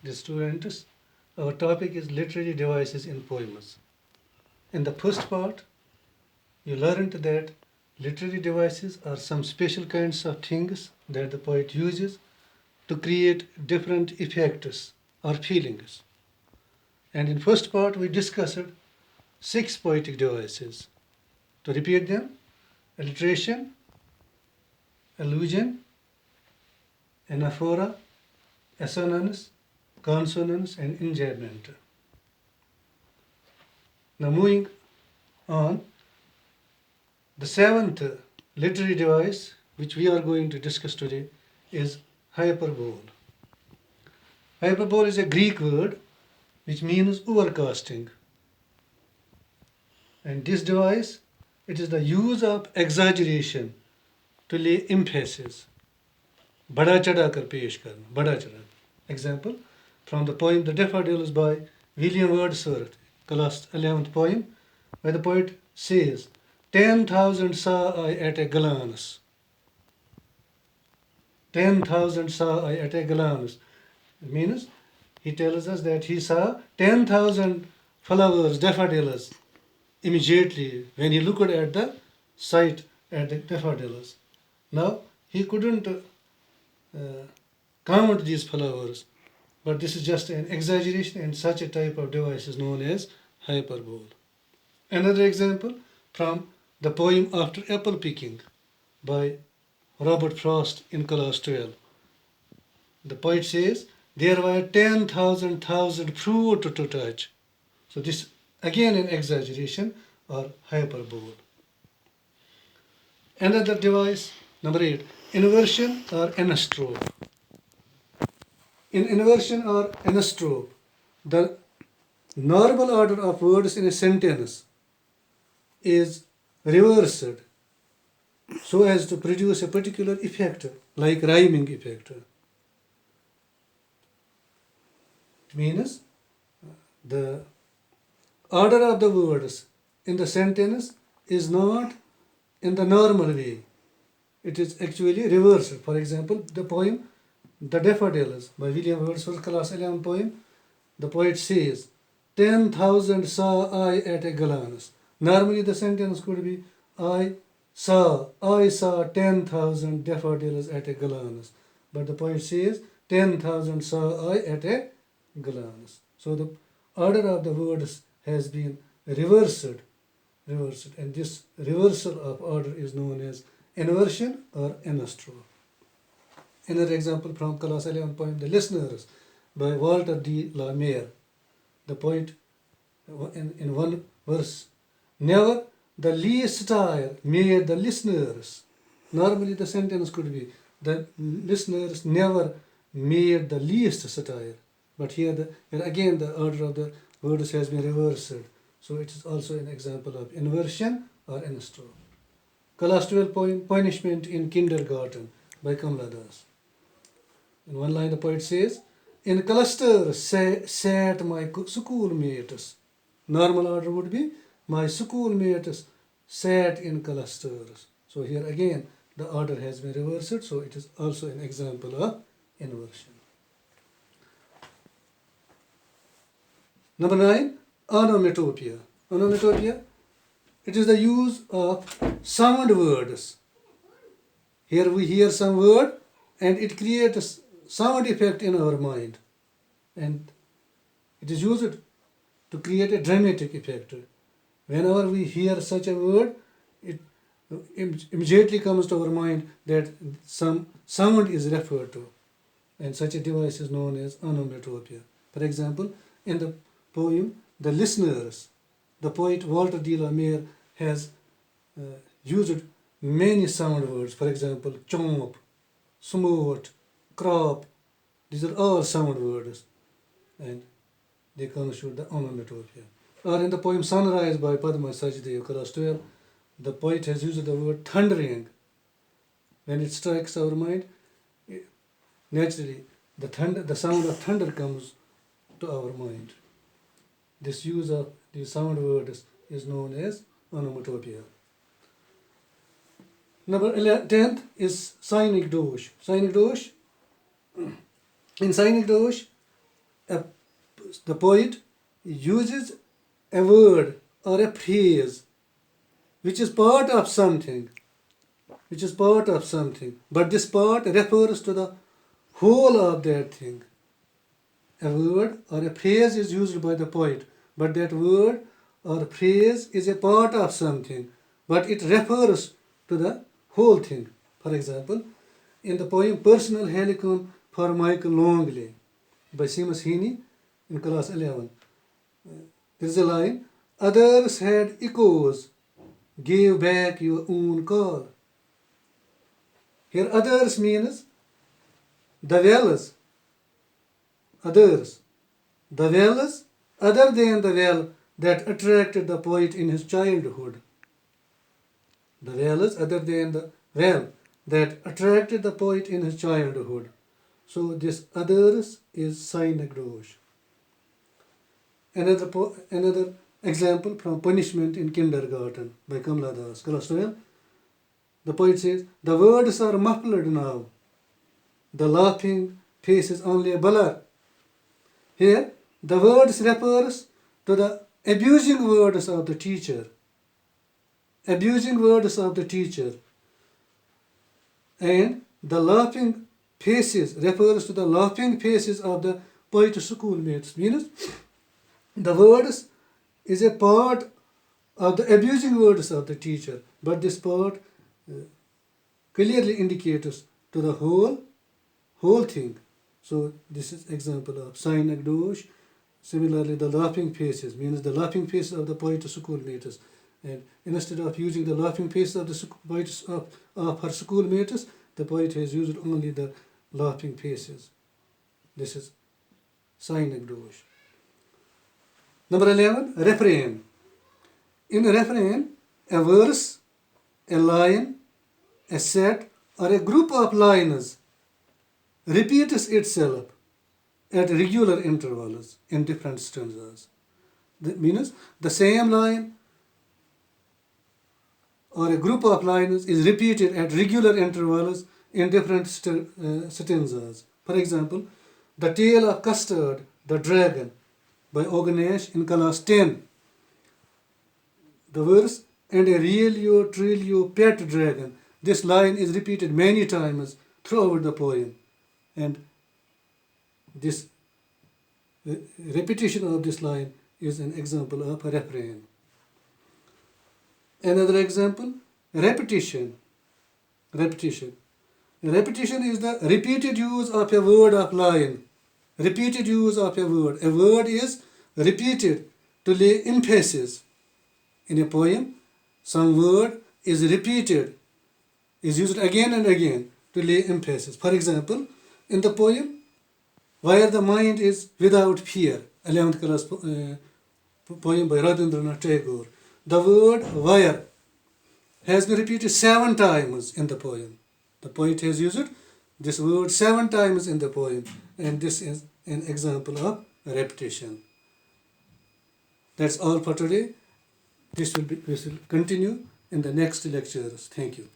The students, our topic is literary devices in poems. In the first part, you learned that literary devices are some special kinds of things that the poet uses to create different effects or feelings. And in first part, we discussed 6 poetic devices. To repeat them: alliteration, allusion, anaphora, assonance, consonance, and enjambment. Now moving on, the 7th literary device which we are going to discuss today is hyperbole. Hyperbole is a Greek word which means overcasting. And this device, it is the use of exaggeration to lay emphasis. Bada chada kar pesh karna, bada chada. Example from the poem The Daffodils by William Wordsworth, class 11th poem, where the poet says, 10,000 saw I at a glance. 10,000 saw I at a glance. It means he tells us that he saw 10,000 flowers, daffodils, immediately when he looked at the sight at the daffodils. Now, he couldn't count these flowers, but this is just an exaggeration, and such a type of device is known as hyperbole. Another example from the poem After Apple Picking by Robert Frost in class 12. The poet says, there were 10,000 fruit to touch. So this again an exaggeration or hyperbole. Another device, number 8, inversion or anastrophe. In inversion or anastrophe, the normal order of words in a sentence is reversed so as to produce a particular effect, like rhyming effect. It means the order of the words in the sentence is not in the normal way. It is actually reversed. For example, the poem The Daffodils by William Wordsworth, class 11 poem, the poet says, 10,000 saw I at a glance. Normally the sentence could be, I saw 10,000 daffodils at a glance. But the poet says, 10,000 saw I at a glance. So the order of the words has been reversed, and this reversal of order is known as inversion or anastrophe. Another example from class 11 poem The Listeners by Walter de la Mare. The poet in one verse, never the least stir made the listeners. Normally the sentence could be, the listeners never made the least stir. But here again the order of the words has been reversed. So it is also an example of inversion or anastrophe. Class 12 poem Punishment in Kindergarten by Kamala Das. In one line the poet says, in clusters sat my schoolmates. Normal order would be, my schoolmates sat in clusters. So here again the order has been reversed, so it is also an example of inversion. Number 9, onomatopoeia. Onomatopoeia, it is the use of sound words. Here we hear some word and it creates sound effect in our mind, and it is used to create a dramatic effect. Whenever we hear such a word, it immediately comes to our mind that some sound is referred to, and such a device is known as onomatopoeia. For example, in the poem The Listeners, the poet Walter de la Mare has used many sound words. For example, chomp, smooth, crop. These are all sound words, and they constitute the onomatopoeia. Or in the poem Sunrise by Padma Sajdev, class 12, the poet has used the word thundering. When it strikes our mind, naturally the sound of thunder comes to our mind. This use of these sound words is known as onomatopoeia. Number 10th is Cynic dosh. Cynic dosh. In Cynic dosh, a, the poet uses a word or a phrase which is part of something, but this part refers to the whole of that thing. A word or a phrase is used by the poet, but that word or phrase is a part of something, but it refers to the whole thing. For example, in the poem Personal Helicon for Michael Longley by Seamus Heaney in class 11, there is a line, others had echoes, gave back your own call. Here others means the wells, others, the wells other than the well that attracted the poet in his childhood. The wells other than the well that attracted the poet in his childhood. So this others is synecdoche. Another example from Punishment in Kindergarten by Kamala Das, class 12. The poet says, the words are muffled now. The laughing face is only a blur. Here, the words refers to the abusing words of the teacher. Abusing words of the teacher. And the laughing faces refers to the laughing faces of the poet's schoolmates. Means the words is a part of the abusing words of the teacher, but this part clearly indicates to the whole thing. So this is example of synecdoche. Similarly, the laughing faces means the laughing faces of the poet's schoolmates. And instead of using the laughing faces of the poets of her schoolmates, the poet has used only the laughing faces. This is synecdoche. Number 11, refrain. In a refrain, a verse, a line, a set, or a group of lines repeats itself at regular intervals in different stanzas. That means the same line or a group of lines is repeated at regular intervals in different stanzas. For example, The Tale of Custard, the Dragon by Ognesh in class 10. The verse, and a real trilio pet dragon. This line is repeated many times throughout the poem. And this repetition of this line is an example of a refrain. Another example, repetition. Repetition. Repetition is the repeated use of a word of line. Repeated use of a word. A word is repeated to lay emphasis. In a poem, some word is repeated, is used again and again to lay emphasis. For example, in the poem, Where the Mind is Without Fear, 11th class poem by Rabindranath Tagore, the word where has been repeated 7 times in the poem. The poet has used this word 7 times in the poem, and this is an example of repetition. That's all for today. We will continue in the next lectures. Thank you.